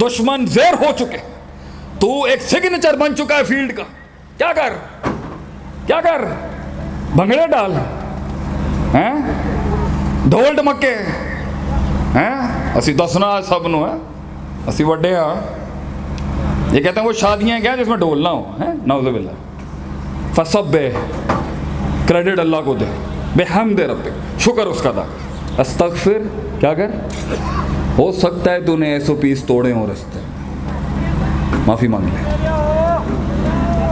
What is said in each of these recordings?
دشمن زیر ہو چکے, تو ایک سگنیچر بن چکا ہے فیلڈ کا. کیا کر, کیا کر, بھنگڑے ڈال, ہیں ڈھول ڈمکے, ہیں اسی دسنا سب نو ہے, اسی وڈے ہاں. یہ کہتے ہیں وہ شادیاں کیا جس میں ڈھول نہ ہو, ہیں نعوذ باللہ. فسبح, کریڈٹ اللہ کو دے, بحمد ربک, شکر اس کا تھا. استغفر, کیا کر, ہو سکتا ہے تو نے ایسو پیس توڑے ہوں رستے, معافی مانگ لے.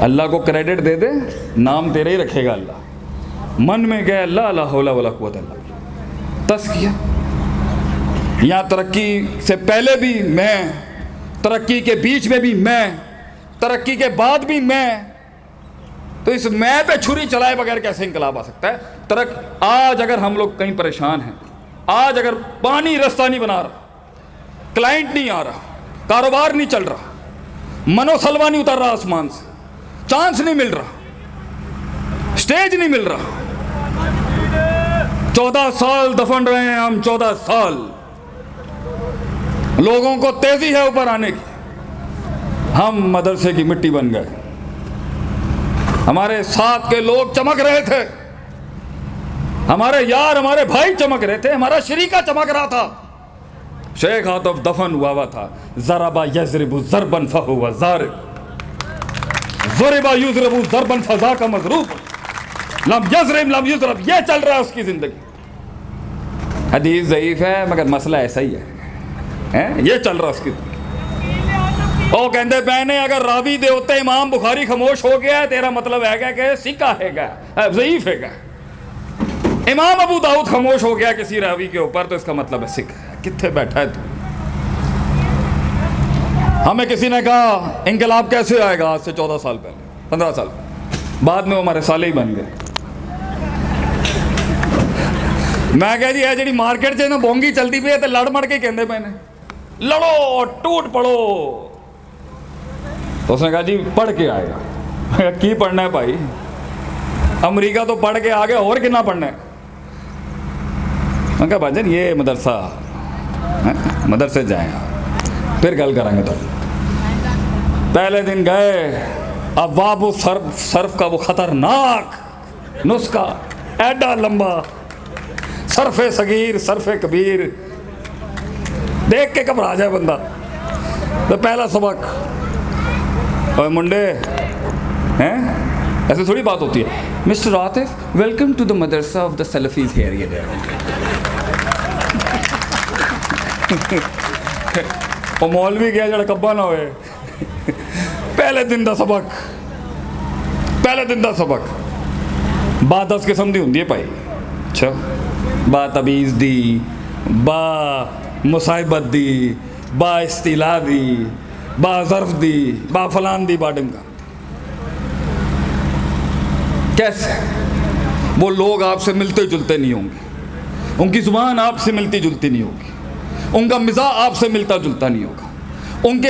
اللہ کو کریڈٹ دے دے, نام تیرے ہی رکھے گا اللہ. من میں گئے اللہ لا حول ولا قوت الا باللہ. تزکیہ, یہاں ترقی سے پہلے بھی میں, ترقی کے بیچ میں بھی میں, ترقی کے بعد بھی میں. تو اس میں پہ چھری چلائے بغیر کیسے انقلاب آ سکتا ہے؟ آج اگر ہم لوگ کہیں پریشان ہیں, آج اگر پانی رستہ نہیں بنا رہا, کلائنٹ نہیں آ رہا, کاروبار نہیں چل رہا, منو سلوا نہیں اتر رہا آسمان سے, چانس نہیں مل رہا, سٹیج نہیں مل رہا, 14 سال دفن رہے ہیں ہم, 14 سال. لوگوں کو تیزی ہے اوپر آنے کی, ہم مدرسے کی مٹی بن گئے. ہمارے ساتھ کے لوگ چمک رہے تھے, ہمارے یار ہمارے بھائی چمک رہے تھے, ہمارا شریکہ چمک رہا تھا. شیخ عاطف دفن ہوا تھا. ضربا یضرب ضربا فہو ضارب, ضربا یضرب ضربا فذاک مضروب, لم یضرب لم یضرب. یہ چل رہا ہے اس کی زندگی. حدیث ضعیف ہے مگر مسئلہ ایسا ہی ہے, یہ چل رہا اس کی. او کہندے پہنے اگر راوی دے ہوتے امام بخاری خاموش ہو گیا ہے, تیرا مطلب ہے گا کہ سکہ ہے گا, ضعیف ہے گا. امام ابو داؤد خاموش ہو گیا کسی راوی کے اوپر, تو اس کا مطلب ہے سکھ ہے. کتنے بیٹھا ہے تو. ہمیں کسی نے کہا انقلاب کیسے آئے گا, آج سے 14 سال پہلے, 15 سال پہلے, بعد میں وہ ہمارے سالے ہی بن گئے. میں کہا جی ہے جی مارکیٹ سے نا بونگی چلتی پی ہے, تو لڑ مڑ کے کہندے پے نے لڑو ٹوٹ پڑو. تو اس نے کہا جی پڑھ کے آئے گا. کی پڑھنا ہے بھائی, امریکہ تو پڑھ کے آگے, اور کتنا پڑھنا ہے؟ میں کہا بھائی جان یہ مدرسے جائیں پھر گل کریں گے. تو پہلے دن گئے, ابواب صرف کا وہ خطرناک نسخہ, ایڈا لمبا, صرف صغیر صرف کبیر, دیکھ کے گھبرا جائے بندہ. تو پہلا سبق, اوے منڈے ہیں, ایسے تھوڑی بات ہوتی ہے. Mister Atif, welcome to the madrasa of the سلفیز hair. یہ وہ مولوی گیا جڑا کبا نہ ہوئے. پہلے دن دا سبق, پہلے دن دا سبق با 10 قسم دی ہوندی ہے بھائی. اچھا, با تمیز دی, با مصاحبت دی, با استیلا دی, با ظرف دی, با فلان دی, با ڈنگا. کیسے وہ لوگ آپ سے ملتے جلتے نہیں ہوں گے, ان کی زبان آپ سے ملتی جلتی نہیں ہوگی, ان کا مزاج آپ سے ملتا جلتا نہیں ہوگا, ان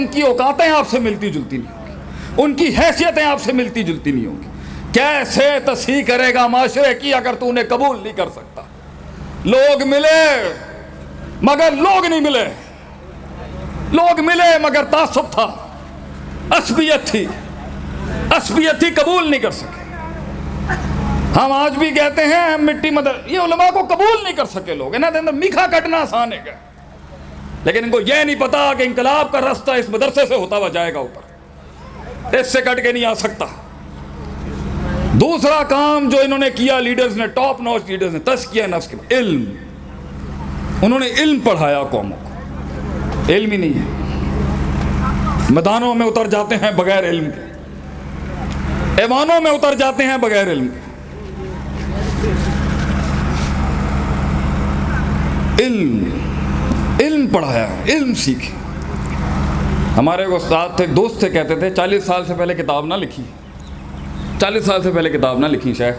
کی اوقاتیں آپ سے ملتی جلتی نہیں ہوگی, ان کی حیثیتیں آپ سے ملتی جلتی نہیں ہوگی. کیسے تصحیح کرے گا معاشرے کی اگر تو انہیں قبول نہیں کر سکتا؟ لوگ ملے مگر لوگ نہیں ملے, لوگ ملے مگر تعصب تھا, عصبیت تھی, قبول نہیں کر سکے. ہم آج بھی کہتے ہیں ہم مٹی یہ علماء کو قبول نہیں کر سکے لوگ. انہوں نے اندر میکھا کٹنا آسان ہے, لیکن ان کو یہ نہیں پتا کہ انقلاب کا راستہ اس مدرسے سے ہوتا ہوا جائے گا اوپر, اس سے کٹ کے نہیں آ سکتا. دوسرا کام جو انہوں نے کیا لیڈرز نے, ٹاپ نوچ لیڈرز نے, تزکیہ نفس کے علم. انہوں نے علم پڑھایا قوموں کو. علم ہی نہیں ہے, میدانوں میں اتر جاتے ہیں بغیر علم کے, ایوانوں میں اتر جاتے ہیں بغیر علم کے. علم پڑھایا, علم سیکھے. ہمارے ایک استاد تھے, دوست تھے, کہتے تھے 40 سال سے پہلے کتاب نہ لکھی, 40 سال سے پہلے کتاب نہ لکھی شیخ,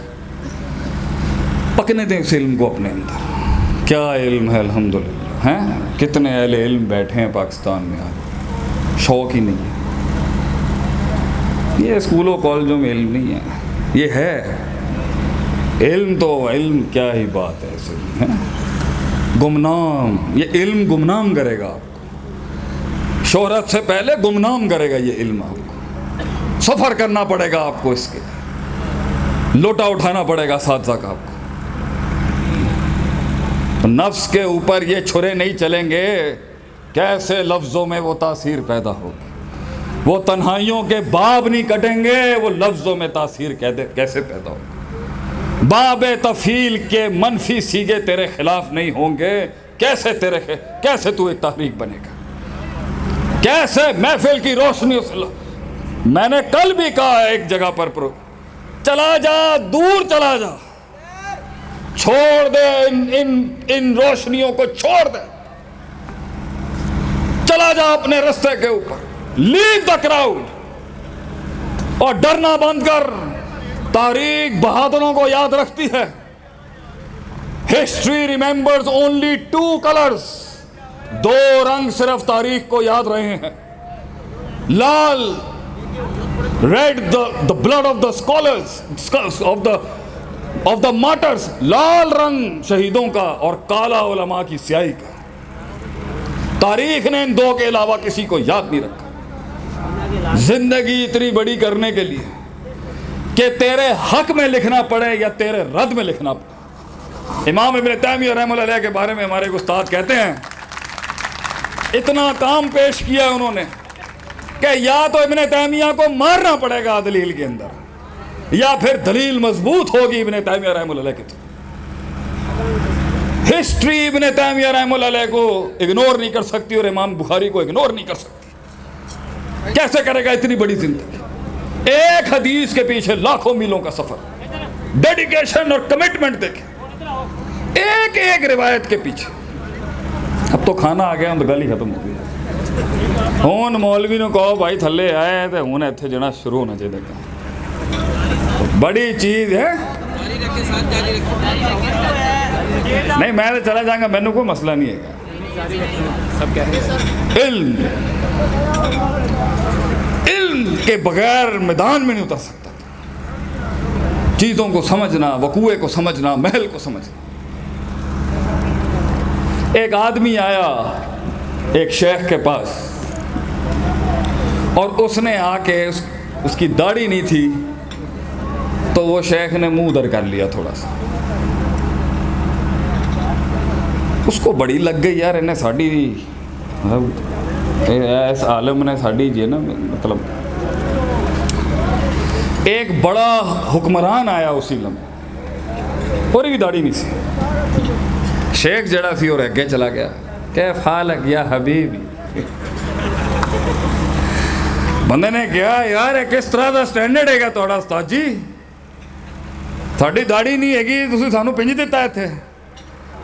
پکنے دیں اس علم کو اپنے اندر. کیا علم ہے الحمدللہ, ہیں کتنے اہل علم بیٹھے ہیں پاکستان میں آج, شوق ہی نہیں ہے. یہ اسکولوں کالجوں میں علم نہیں ہے, یہ ہے علم. تو علم کیا ہی بات ہے, گمنام, یہ علم گمنام کرے گا آپ کو. شہرت سے پہلے گمنام کرے گا یہ علم آپ کو. سفر کرنا پڑے گا آپ کو, اس کے لوٹا اٹھانا پڑے گا اساتذہ کا آپ کو. نفس کے اوپر یہ چھرے نہیں چلیں گے, کیسے لفظوں میں وہ تاثیر پیدا ہوگی. وہ تنہائیوں کے باب نہیں کٹیں گے, وہ لفظوں میں تاثیر کیسے پیدا ہوگی. باب تفیل کے منفی سیگے تیرے خلاف نہیں ہوں گے, کیسے تو ایک تحریک بنے گا, کیسے محفل کی روشنی سے. میں نے کل بھی کہا ایک جگہ پر چلا جا, دور چلا جا, چھوڑ دے ان روشنیوں کو, چھوڑ دے, چلا جا اپنے رستے کے اوپر, لیو دا کراؤڈ, اور ڈرنا بند کر. تاریخ بہادروں کو یاد رکھتی ہے. ہسٹری ریممبرز اونلی 2 colors, 2 رنگ صرف تاریخ کو یاد رہے ہیں. لال, red the blood of the scholars of the martyrs, لال رنگ شہیدوں کا, اور کالا علماء کی سیاہی کا. تاریخ نے ان 2 کے علاوہ کسی کو یاد نہیں رکھا. زندگی اتنی بڑی کرنے کے لیے کہ تیرے حق میں لکھنا پڑے یا تیرے رد میں لکھنا پڑے. امام ابن تیمیہ رحمہ اللہ علیہ کے بارے میں ہمارے استاد کہتے ہیں, اتنا کام پیش کیا انہوں نے کہ یا تو ابن تیمیہ کو مارنا پڑے گا دلیل کے اندر, یا پھر دلیل مضبوط ہوگی ابن تیمیہ رحمہ اللہ علیہ کی. ہسٹری ابن تیمیہ رحمہ اللہ علیہ کو اگنور نہیں کر سکتی, اور امام بخاری کو اگنور نہیں کر سکتی. کیسے کرے گا اتنی بڑی زندگی؟ ایک حدیث کے پیچھے لاکھوں میلوں کا سفر, ڈیڈیکیشن اور کمٹمنٹ دیکھیں ایک ایک روایت کے پیچھے. اب تو کھانا آ گیا, تو گل ہی ختم ہو گئی. ہوں مولوی نے کہو بھائی تھلے آئے تو ہوں اتنے جنا شروع ہونا چاہیے. بڑی چیز ہے. نہیں میں تو چلا جاؤں گا, مینوں کوئی مسئلہ نہیں ہے. علم کے بغیر میدان میں نہیں اتر سکتا. چیزوں کو سمجھنا, وقوعے کو سمجھنا, محل کو سمجھنا. ایک آدمی آیا ایک شیخ کے پاس, اور اس نے آ کے اس کی داڑھی نہیں تھی, تو وہ شیخ نے منہ ادھر کر لیا تھوڑا سا. اس کو بڑی لگ گئی, یار انہیں ساڑی ایس عالم نے ساڑی جی نا, مطلب ایک بڑا حکمران آیا اسی لمحے, اور بھی داڑھی نہیں سی. شیخ جڑا سی اور اگے چلا گیا, کیف حالک یا حبیبی. بندے نے کہا یار کس طرح دا سٹینڈرڈ ہے گا تھوڑا استاد جی, تھوڑی داڑھی نہیں ہے گی, تسی سانو پنج دیتا ہے تھے,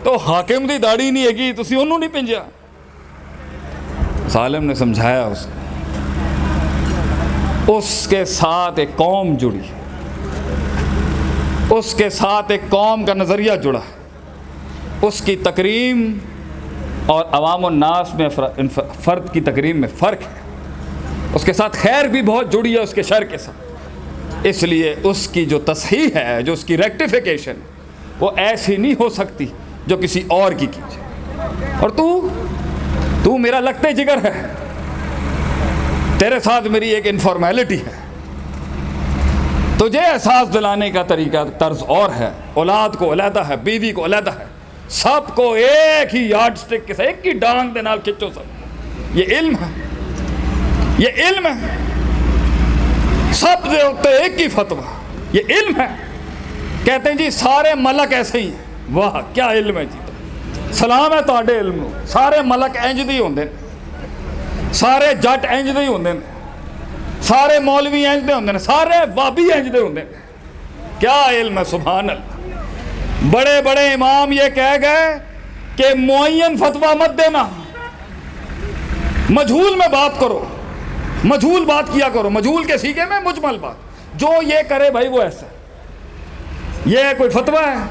تو حاکم دی داڑھی نہیں ہے گی, تسی انہوں نہیں پنجیا. سالم نے سمجھایا اس کے ساتھ ایک قوم جڑی, اس کے ساتھ ایک قوم کا نظریہ جڑا. اس کی تکریم اور عوام الناس میں فرد کی تکریم میں فرق ہے. اس کے ساتھ خیر بھی بہت جڑی ہے اس کے شر کے ساتھ. اس لیے اس کی جو تصحیح ہے, جو اس کی ریکٹیفیکیشن, وہ ایسی نہیں ہو سکتی جو کسی اور کی جائے. اور تو میرا لگتے جگر ہے, تیرے ساتھ میری ایک انفارمیلٹی ہے. تجھے احساس دلانے کا طریقہ طرز اور ہے. اولاد کو علیحدہ ہے, بیوی کو علیحدہ ہے, سب کو ایک ہی یارڈ سٹک کے ساتھ, ایک ہی ڈانگ دے نال کھچو سب. یہ علم ہے, یہ علم ہے. سب دے ہوتے ایک ہی فتویٰ, یہ علم ہے. کہتے ہیں جی سارے ملک ایسے ہی ہیں. واہ کیا علم ہے جی, سلام ہے تہاڈے علم نو. سارے ملک انج دے ہوندے, سارے جٹ انج دے ہوندے, سارے مولوی انج دے ہوندے, سارے وابی انج دے ہوندے. کیا علم ہے, سبحان اللہ. بڑے بڑے امام یہ کہہ گئے کہ معین فتویٰ مت دینا, مجہول میں بات کرو, مجہول بات کیا کرو, مجہول کے سیکھے میں مجمل بات. جو یہ کرے بھائی وہ ایسا, یہ کوئی فتویٰ ہے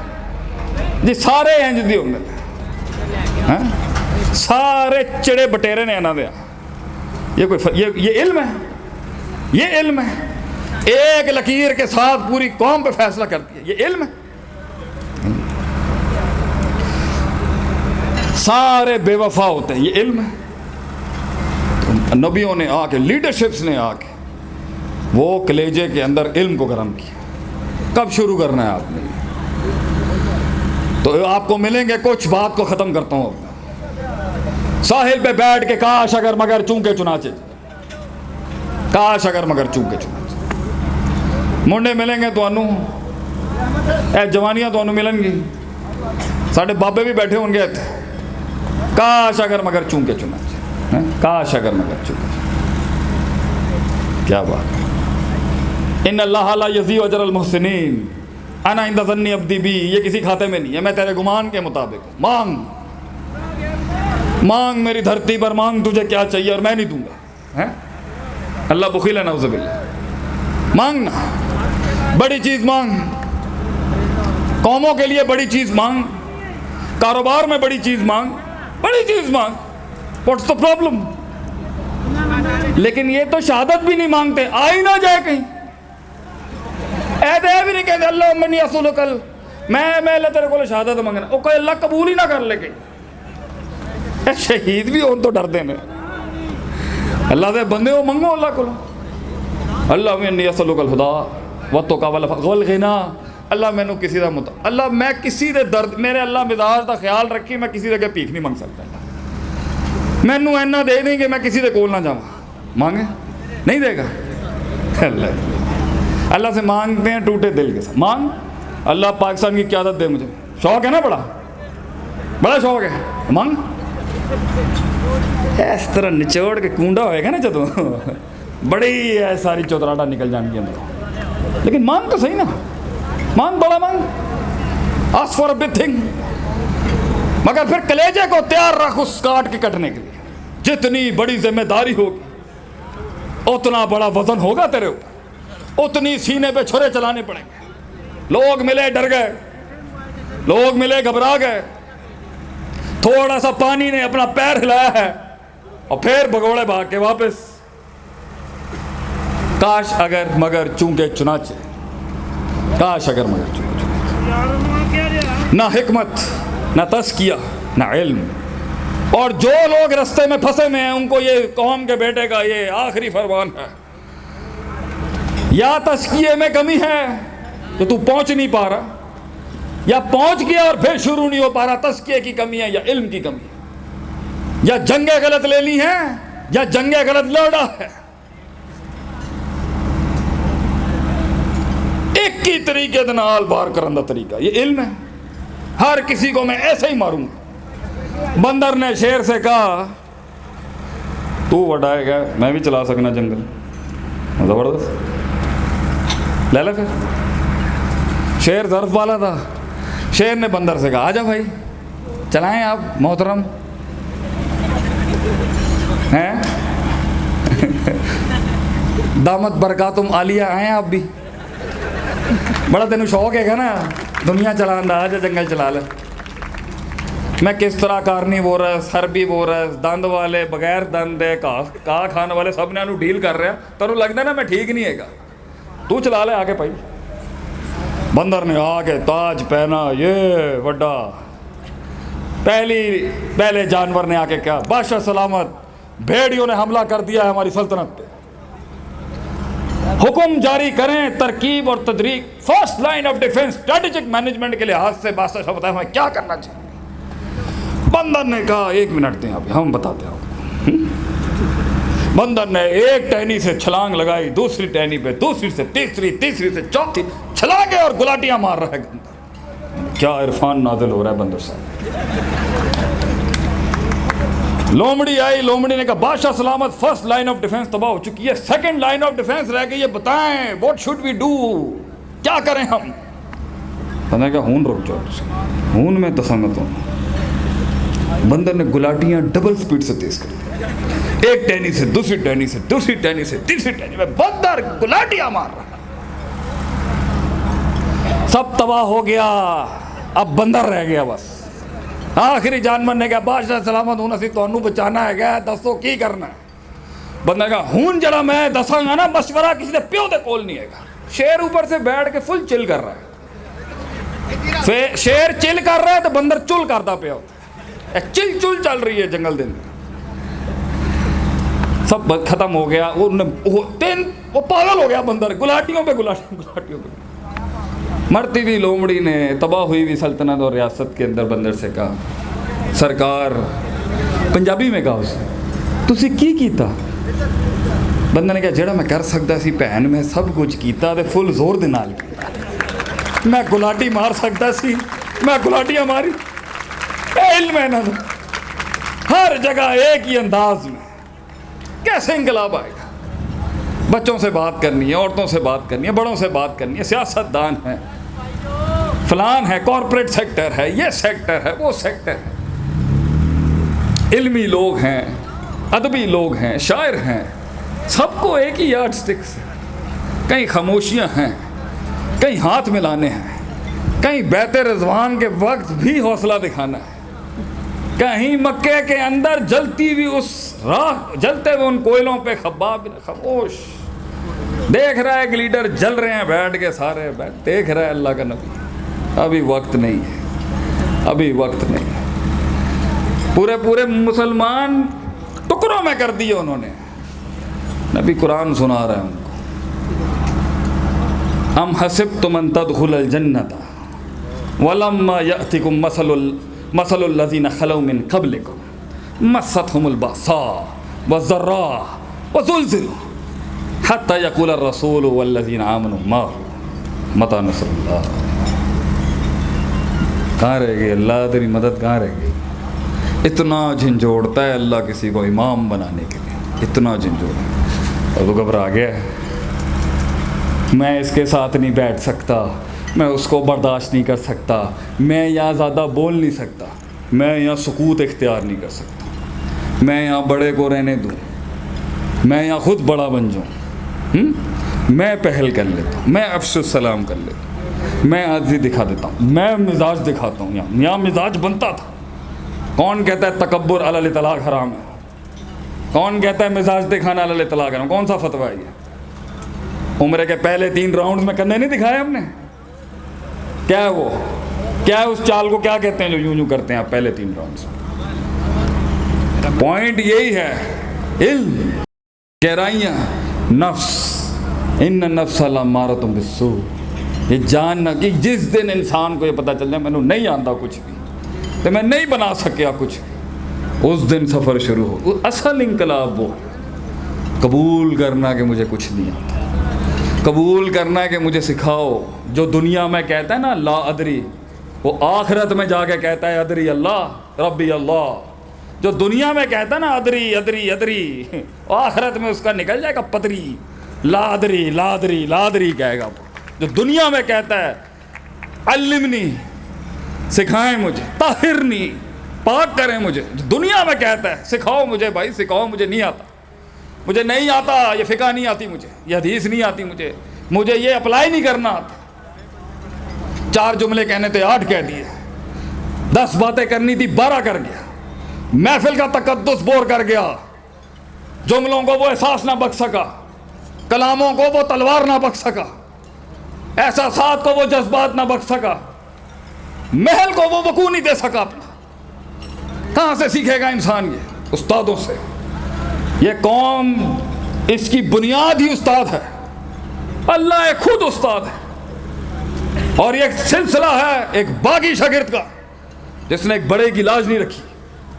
جی سارے انج دی ہوندے, سارے چڑے بٹیرے نے انہاں دے. یہ کوئی یہ علم ہے, یہ علم ہے. ایک لکیر کے ساتھ پوری قوم پہ فیصلہ کرتی ہے, یہ علم ہے. سارے بے وفا ہوتے ہیں, یہ علم ہے. نبیوں نے آ کے, لیڈرشپس نے آ کے وہ کلیجے کے اندر علم کو گرم کیا. کب شروع کرنا ہے آپ نے؟ تو آپ کو ملیں گے کچھ, بات کو ختم کرتا ہوں. ساحل پہ بیٹھ کے کاش اگر مگر چونکے چنانچے, کاش اگر مگر چونکے چنانچے. منڈے ملیں گے تو انو اے جوانیاں تو انو ملن گی, ساڑھے بابے بھی بیٹھے ہوں گے تھے. کاش اگر مگر چونکے چنانچے, کاش اگر مگر چونکے چنانچے. کیا بات ہے. ان اللہ لا یضیع اجر المحسنین انا عند ظن عبدی بی. یہ کسی کھاتے میں نہیں ہے, میں تیرے گمان کے مطابق. مانگ مانگ میری دھرتی پر, مانگ تجھے کیا چاہیے اور میں نہیں دوں گا. اللہ بخیل ہے نعوذ باللہ. مانگنا, بڑی چیز مانگ, قوموں کے لیے بڑی چیز مانگ, کاروبار میں بڑی چیز مانگ, بڑی چیز مانگ. What's the problem? لیکن یہ تو شہادت بھی نہیں مانگتے, آ ہی نہ جائے کہیں. ایسے بھی نہیں کہتے اللہ منی اسولکل, میں اللہ تیرے کو شہادت مانگنا, وہ کوئی اللہ قبول ہی نہ کر لے کہیں. شہید بھی ہون تو ڈر دینے. اللہ دے بندے ہو, منگو اللہ کو. اللہ منی اسولک الہدا والتقی والغنا. اللہ مینوں کسی دا اللہ میں کسی دے درد, میرے اللہ مزاج دا خیال رکھی, میں کسی دے پیک نہیں مانگ سکتا. مینوں اینا دے دیں کہ میں کسی دے کول نہ جاؤں. مانگے نہیں دے گا اللہ سے مانگتے ہیں ٹوٹے دل کے ساتھ. مانگ, اللہ پاکستان کی قیادت دے مجھے. شوق ہے نا, بڑا شوق ہے. مانگ. اس طرح نچوڑ کے کونڈا ہوئے گا نا جدوں, بڑی ساری چودراہٹا نکل جان گی اندر. لیکن مانگ تو صحیح نا, مانگ, بڑا مانگ. Ask for a big thing. مگر پھر کلیجے کو تیار رکھ اس کاٹ کے کٹنے کے لیے. جتنی بڑی ذمہ داری ہوگی اتنا بڑا وزن ہوگا تیرے اوپر, اتنی سینے پہ چھرے چلانے پڑیں گے. لوگ ملے ڈر گئے, لوگ ملے گھبرا گئے, تھوڑا سا پانی نے اپنا پیر ہلایا ہے اور پھر بھگوڑے بھاگ کے واپس. کاش اگر مگر چونکے چنانچے, کاش اگر مگر چونکے چنانچے. نہ حکمت, نہ تزکیہ, نہ علم. اور جو لوگ رستے میں پھنسے ہوئے ہیں ان کو یہ قوم کے بیٹے کا یہ آخری فرمان ہے. یا تزکیے میں کمی ہے کہ تو پہنچ نہیں پا رہا, یا پہنچ گیا اور پھر شروع نہیں ہو پا رہا. تزکیے کی کمی ہے یا علم کی کمی ہے, یا جنگیں غلط لے لی ہیں یا جنگیں غلط لڑا ہے. ایک ہی طریقے دے نال بار کرن دا طریقہ یہ علم ہے. ہر کسی کو میں ایسے ہی ماروں گا. بندر نے شیر سے کہا تو وڈا ہے گا, میں بھی چلا سکنا جنگل. زبردست, لے لے پھر. شیر ظرف والا تھا. شیر نے بندر سے کہا آجا بھائی چلائیں آپ محترم ہیں, دامت برکاتم عالیہ آئیں آپ بھی. بڑا تینوں شوق ہے گا نا دنیا چلان دا, آجا جنگل چلا لے. میں کس طرح کارنی بول رہا ہے, سربی بول رہا ہے, دند والے, بغیر دند ہے, کہا کھانے والے, سب نے انہوں ڈیل کر رہے ہیں. تو لگتا ہے نا میں ٹھیک نہیں ہے گا, تو چلا لے آگے پائی. بندر نے آگے تاج پہنا, یہ وڈا. پہلے جانور نے آ کے کہا بادشاہ سلامت, بھیڑیوں نے حملہ کر دیا ہے ہماری سلطنت پہ, حکم جاری کریں ترکیب اور تدریج, first line of defence, strategic management کے لحاظ سے بادشاہ صاحب بتائیں ہمیں کیا کرنا چاہیے. بندر نے کہا 1 منٹ دیں ابھی ہم بتاتے ہیں. بندر نے ایک ٹہنی سے چھلانگ لگائی, دوسری ٹہنی پہ, دوسری سے تیسری, تیسری سے چوتھی, چھلانگے اور گلاٹیاں مار رہا ہے بندر. کیا عرفان نازل ہو رہا ہے بندر صاحب. لومڑی آئی, لومڑی نے کہا بادشاہ سلامت فرسٹ لائن آف ڈیفنس تباہ ہو چکی ہے, سیکنڈ لائن آف ڈیفنس رہ گئی ہے, بتائیں واٹ شوڈ وی ڈو, کیا کریں ہم. بندر نے کہا ہون رک جاؤ, ہون میں تسنگت ہوں. بندر نے گلاٹیاں ڈبل سپیڈ سے تیز کر دی, ایک ٹہنی سے دوسری ٹہنی سے, دوسری ٹہنی سے تیسری ٹہنی میں بندر گلاٹیاں مار رہا. سب تباہ ہو گیا, اب بندر رہ گیا بس. آخری جانور نے کہا بادشاہ سلامت ہوں اسی تانوں بچانا ہے گیا, دسو کی کرنا ہے. بندہ کہا ہون جڑا میں دساں گا نا مشورہ کسی دے پیو دے کول نہیں ہے گا. شیر اوپر سے بیٹھ کے فل چل کر رہا ہے, شیر چل کر رہا ہے تو بندر چل کرتا پیا ہوتا ہے. چل چل چل رہی ہے جنگل دن. سب ختم ہو گیا. وہ پاگل ہو گیا بندر, گلاٹیوں پہ گلاٹیوں پہ. مرتی ہوئی لومڑی نے تباہ ہوئی ہوئی سلطنت اور ریاست کے اندر بندر سے کہا, سرکار, پنجابی میں کہا اسے, تسی کی کیتا؟ بندر نے کہا جڑا میں کر سکتا سی بہن میں سب کچھ کیتا تے فل زور دے نال کیتا. میں گلاٹی مار سکتا سی, میں گلاٹیاں ماری. علم ہے نا ہر جگہ ایک ہی انداز میں. کیسے انقلاب آئے گا؟ بچوں سے بات کرنی ہے, عورتوں سے بات کرنی ہے, بڑوں سے بات کرنی ہے, سیاست دان ہے, فلان ہے, کارپوریٹ سیکٹر ہے, یہ سیکٹر ہے, وہ سیکٹر ہے. علمی لوگ ہیں, ادبی لوگ ہیں, شاعر ہیں, سب کو ایک ہی یارڈ سٹک سے. کہیں خاموشیاں ہیں, کہیں ہاتھ ملانے ہیں, کہیں بیت رضوان کے وقت بھی حوصلہ دکھانا ہے, کہیں مکے کے اندر جلتی ہوئی اس راہ, جلتے ہوئے ان کوئلوں پہ خباب خاموش دیکھ رہا ہے ایک لیڈر جل رہے ہیں بیٹھ کے, سارے بیٹھ دیکھ رہا ہے اللہ کا نبی. ابھی وقت نہیں ہے, ابھی وقت نہیں ہے. پورے مسلمان ٹکڑوں میں کر دیے انہوں نے. نبی قرآن سنا رہا ہے ان کو, ام حسبتم ان تدخلوا الجنة ولما يأتكم مثل الذين خلوا من قبلكم مستهم البأساء والضراء وزلزلوا حتى يقول الرسول والذين آمنوا معه متى نصر الله. کہاں رہ گئی اللہ تیری مدد؟ کہاں رہ گئی؟ اتنا جھنجھوڑتا ہے اللہ کسی کو امام بنانے کے لیے, اتنا جھنجھوڑ. اور تو گھبرا گیا, میں اس کے ساتھ نہیں بیٹھ سکتا, میں اس کو برداشت نہیں کر سکتا, میں یہاں زیادہ بول نہیں سکتا, میں یہاں سکوت اختیار نہیں کر سکتا, میں یہاں بڑے کو رہنے دوں, میں یہاں خود بڑا بن جاؤں, میں پہل کر لیتا ہوں, میں افش السلام کر لیتا ہوں, میں عاجزی دکھا دیتا ہوں, میں مزاج دکھاتا ہوں. یہاں مزاج بنتا تھا. کون کہتا ہے تکبر علی الاطلاق حرام ہے؟ کون کہتا ہے مزاج دکھانا علی الاطلاق حرام؟ کون سا فتویٰ ہے یہ؟ عمرے کے پہلے 3 راؤنڈز میں کرنے نہیں دکھائے ہم نے؟ کیا ہے وہ, کیا ہے اس چال کو کیا کہتے ہیں جو یوں کرتے ہیں آپ پہلے 3 راؤنڈز؟ پوائنٹ یہی ہے, علم, گہرائیاں, نفس, ان النفس لامارۃ بالسوء. یہ جاننا کہ جس دن انسان کو یہ پتہ چل جائے میں نہیں آتا کچھ بھی, تو میں نہیں بنا سکیا کچھ, اس دن سفر شروع ہو. اصل انقلاب وہ قبول کرنا کہ مجھے کچھ نہیں آتا, قبول کرنا ہے کہ مجھے سکھاؤ. جو دنیا میں کہتا ہے نا لا ادری, وہ آخرت میں جا کے کہتا ہے ادری اللہ ربی اللہ. جو دنیا میں کہتا ہے نا ادری ادری ادری, آخرت میں اس کا نکل جائے گا پتری, لا ادری لا ادری لا ادری کہے گا. جو دنیا میں کہتا ہے علمنی, سکھائیں مجھے, طاہرنی, پاک کریں مجھے, جو دنیا میں کہتا ہے سکھاؤ مجھے بھائی سکھاؤ, مجھے نہیں آتا, مجھے نہیں آتا, یہ فقہ نہیں آتی مجھے, یہ حدیث نہیں آتی مجھے یہ اپلائی نہیں کرنا آتا. 4 جملے کہنے تھے 8 کہہ دیے, 10 باتیں کرنی تھی 12 کر گیا, محفل کا تقدس بور کر گیا, جملوں کو وہ احساس نہ بخش سکا, کلاموں کو وہ تلوار نہ بخش سکا, احساسات کو وہ جذبات نہ بخش سکا, محل کو وہ وقوع نہیں دے سکا اپنا. کہاں سے سیکھے گا انسان؟ یہ استادوں سے. یہ قوم اس کی بنیاد ہی استاد ہے, اللہ ایک خود استاد ہے. اور یہ ایک سلسلہ ہے ایک باغی شاگرد کا جس نے ایک بڑے کی لاج نہیں رکھی,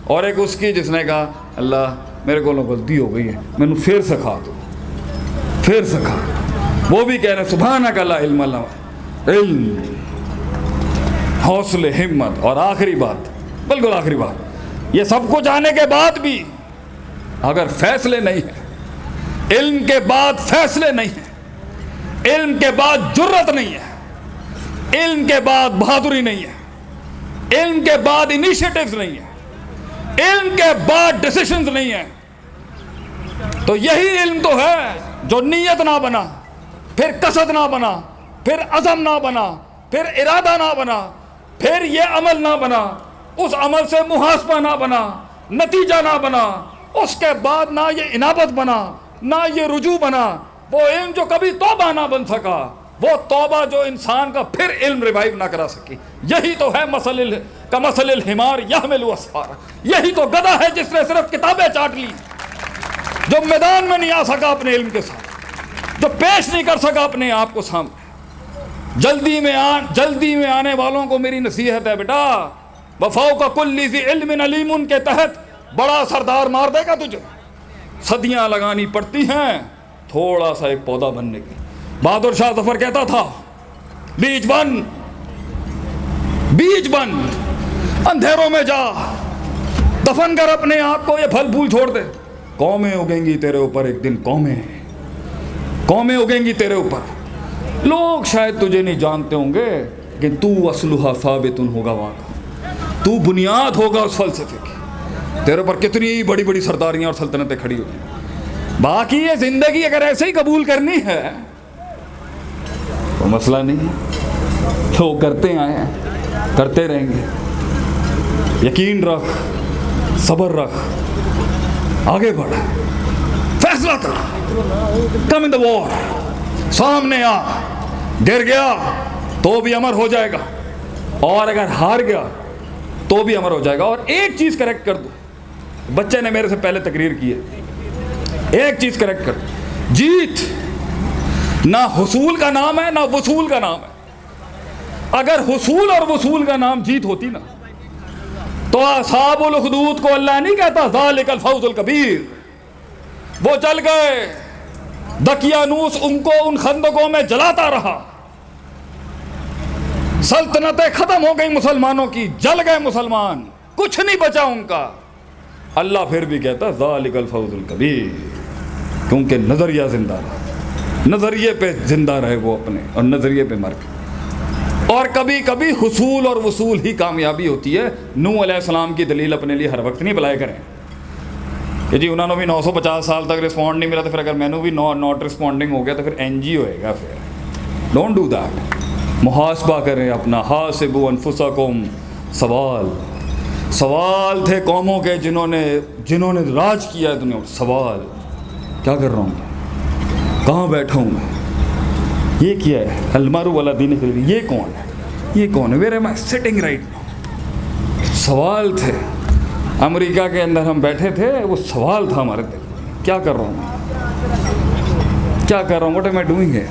اور ایک اس کی جس نے کہا اللہ میرے کو غلطی ہو گئی ہے, میں نے پھر سکھا دو, پھر سکھا. وہ بھی کہہ رہے ہیں سبحانک لا علم لنا, علم, حوصلے, ہمت. اور آخری بات, بالکل آخری بات, یہ سب کچھ آنے کے بعد بھی اگر فیصلے نہیں ہیں, علم کے بعد فیصلے نہیں ہیں, علم کے بعد جرت نہیں ہے, علم کے بعد بہادری نہیں ہے, علم کے بعد انیشیٹیوز نہیں ہے, علم کے بعد ڈیسیشنز نہیں ہیں, تو یہی علم تو ہے جو نیت نہ بنا, پھر قصد نہ بنا, پھر عزم نہ بنا, پھر ارادہ نہ بنا, پھر یہ عمل نہ بنا, اس عمل سے محاسبہ نہ بنا, نتیجہ نہ بنا, اس کے بعد نہ یہ انابت بنا, نہ یہ رجوع بنا. وہ علم جو کبھی توبہ نہ بن سکا, وہ توبہ جو انسان کا پھر علم ریوائیو نہ کرا سکی. یہی تو ہے کمثل الحمار یحمل اسفارا. یہی تو گدھا ہے جس نے صرف کتابیں چاٹ لی, جو میدان میں نہیں آ سکا اپنے علم کے ساتھ, جو پیش نہیں کر سکا اپنے آپ کو سامنے. جلدی میں آنے والوں کو میری نصیحت ہے بیٹا, وفوق کل ذی علم علیم کے تحت بڑا سردار مار دے گا تجھے. صدیاں لگانی پڑتی ہیں تھوڑا سا ایک پودا بننے کی. بہادر شاہ ظفر کہتا تھا بیج بن, اندھیروں میں جا, دفن کر اپنے آپ کو, یہ پھل پھول چھوڑ دے. قومیں اگیں گی تیرے اوپر ایک دن, قومیں اگیں گی تیرے اوپر. لوگ شاید تجھے نہیں جانتے ہوں گے کہ تو اصلھا ثابت ہوگا وہاں کا, تو بنیاد ہوگا اس فلسفے کی. تیرے اوپر کتنی بڑی بڑی سرداریاں اور سلطنتیں کھڑی ہوئی. باقی یہ زندگی اگر ایسے ہی قبول کرنی ہے تو مسئلہ نہیں, لوگ کرتے آئے ہیں, کرتے رہیں گے. یقین رکھ, صبر رکھ, آگے بڑھ, فیصلہ کر. کم ان دا وار, سامنے آ. گر گیا تو بھی امر ہو جائے گا, اور اگر ہار گیا تو بھی امر ہو جائے گا. اور ایک چیز کریکٹ کر دو, بچے نے میرے سے پہلے تقریر کی ہے, ایک چیز کریکٹ کر دو, جیت نہ حصول کا نام ہے نہ وصول کا نام ہے. اگر حصول اور وصول کا نام جیت ہوتی نا تو اصحاب الاخدود کو اللہ نہیں کہتا ذالک الفوز الکبیر. وہ جل گئے, دقیانوس ان کو ان خندقوں میں جلاتا رہا, سلطنتیں ختم ہو گئی مسلمانوں کی, جل گئے مسلمان, کچھ نہیں بچا ان کا. اللہ پھر بھی کہتا ذالک الفوز الکبیر, کیونکہ نظریہ زندہ رہا, نظریے پہ زندہ رہے وہ اپنے, اور نظریے پہ مر گئے. اور کبھی کبھی حصول اور وصول ہی کامیابی ہوتی ہے. نوح علیہ السلام کی دلیل اپنے لیے ہر وقت نہیں بلائے کریں کہ جی انہوں نے بھی 950 سال تک رسپونڈ نہیں ملا, تو پھر اگر میں نے بھی ناٹ رسپونڈنگ ہو گیا تو پھر این جی ہوئے گا. پھر ڈونٹ ڈو دیٹ. محاسبہ کریں اپنا. حاسبوا انفسکم. سوال تھے قوموں کے جنہوں نے راج کیا ہے دنیا میں. سوال کیا کر رہا ہوں, کہاں بیٹھا ہوں میں, یہ کیا ہے, المرء علی دین خلیلہ, یہ کون ہے, یہ کون ہے, where am I sitting right now. سوال تھے. امریکہ کے اندر ہم بیٹھے تھے, وہ سوال تھا ہمارے دل, کیا کر رہا ہوں, کیا کر رہا ہوں, واٹ ایم آئی ڈوئنگ ہے,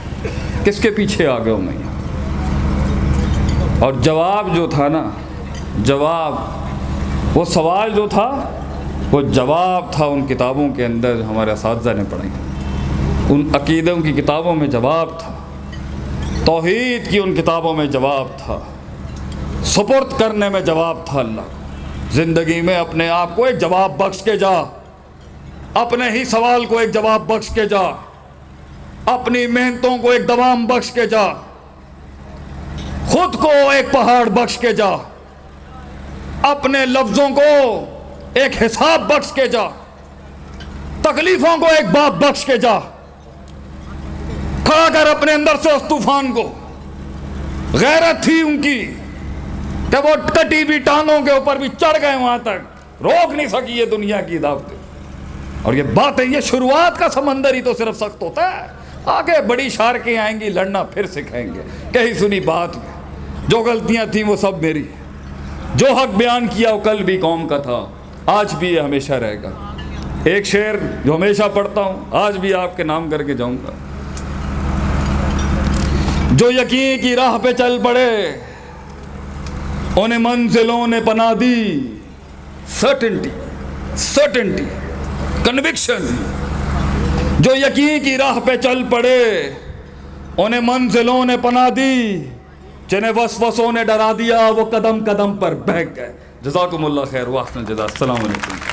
کس کے پیچھے آ گیا ہوں میں. اور جواب جو تھا نا, وہ سوال جو تھا وہ جواب تھا ان کتابوں کے اندر ہمارے اساتذہ نے پڑھی, ان عقیدوں کی کتابوں میں جواب تھا, توحید کی ان کتابوں میں جواب تھا, سپرد کرنے میں جواب تھا. اللہ زندگی میں اپنے آپ کو ایک جواب بخش کے جا, اپنے ہی سوال کو ایک جواب بخش کے جا, اپنی محنتوں کو ایک دوام بخش کے جا, خود کو ایک پہاڑ بخش کے جا, اپنے لفظوں کو ایک حساب بخش کے جا, تکلیفوں کو ایک باب بخش کے جا. کھڑا کر اپنے اندر سے اس طوفان کو. غیرت تھی ان کی کہ وہ کٹی ہوئی ٹانگوں کے اوپر بھی چڑھ گئے وہاں تک, روک نہیں سکی یہ دنیا کی دعوتیں. اور یہ باتیں, یہ شروعات کا سمندر ہی تو صرف سخت ہوتا ہے, آگے بڑی شارکیں آئیں گی, لڑنا پھر سکھائیں گے. کہیں سنی بات میں جو غلطیاں تھیں وہ سب میری, جو حق بیان کیا وہ کل بھی قوم کا تھا, آج بھی یہ ہمیشہ رہے گا. ایک شعر جو ہمیشہ پڑھتا ہوں, آج بھی آپ کے نام کر کے جاؤں گا. جو یقین کی راہ پہ چل پڑے انہیں منزلوں نے پناہ دی. Certainty, conviction. جو یقین کی راہ پہ چل پڑے انہیں منزلوں نے پناہ دی, جنہیں وسوسوں نے ڈرا دیا وہ قدم قدم پر بہک گئے. جزاکم اللہ خیر واحسن الجزا. السلام علیکم.